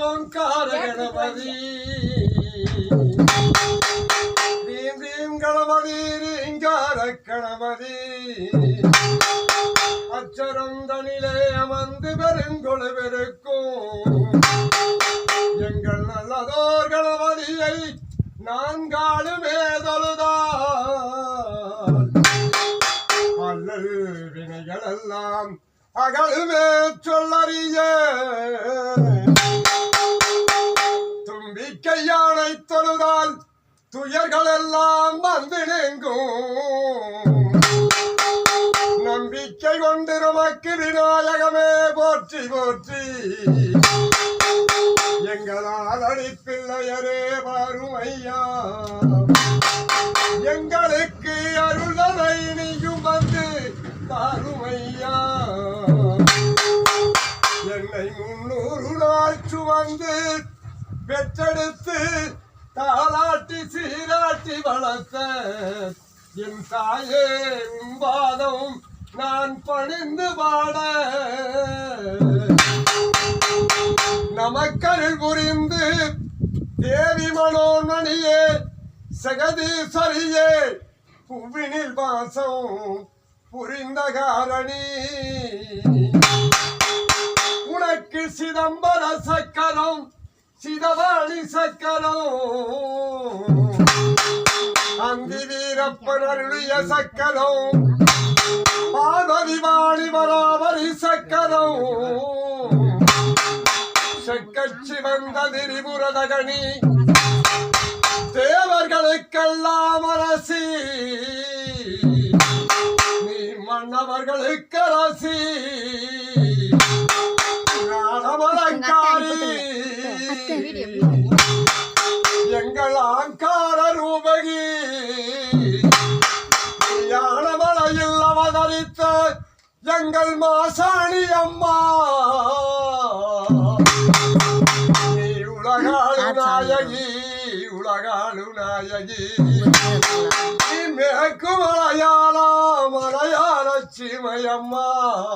गणपति ह्रीं ह्रीं गणपति ह्रींकार गणपति அச்சரந்தனிலே அமர்ந்து பெருங்கொழுவிருக்கும் எங்கள் நல்லதோர் கணபதியை நான்காலுமே தொழுதால் அல்லல் வினைகளெல்லாம் அகலுமே சொல்லறிய தும்பிக்கையானை தொழுதால் துயர்கள் எல்லாம் வந்து நீங்கும் நம்பிக்கை கொண்டு நமக்கு விநாயகமே போற்றி போற்றி எங்களால் அடிப்பிள்ளையரே பாருமையா எங்களுக்கு அருளனை நீயும் வந்து தாருமையா என்னை 300 நாள் சுமந்து பெற்றெடுத்து தாளாட்டி சீராட்டி வளர்த்த என் தாயே உன்பாதம் நான் பணிந்து பாட நமக்கருள் புரிந்து தேவி மனோன்மணியே சகதீஸ்வரியே புவினில் வாசம் புரிந்த காரணி உனக்கு சிதம்பர சக்கரம் சிதவாணி சக்கரம் அந்தி வீரப்பன் அருளிய சக்கரம் பார்வதி வாணி வராவரி சக்கரம் செக்கச்சி வந்த திரிபுரதகனி தேவர்களுக்கெல்லாம் அரசி நீ மன்னவர்களுக்கு அரசி ஞானமலங்காரி எங்கள் ஆங்கார ரூபகி ஞானமலையில் அவதரித்த எங்கள் மாசாணி அம்மா நீ உலகாளு நாயகி உலகாளு நாயகி நீ மேற்கு மலையாள மலையாள சீமையம்மா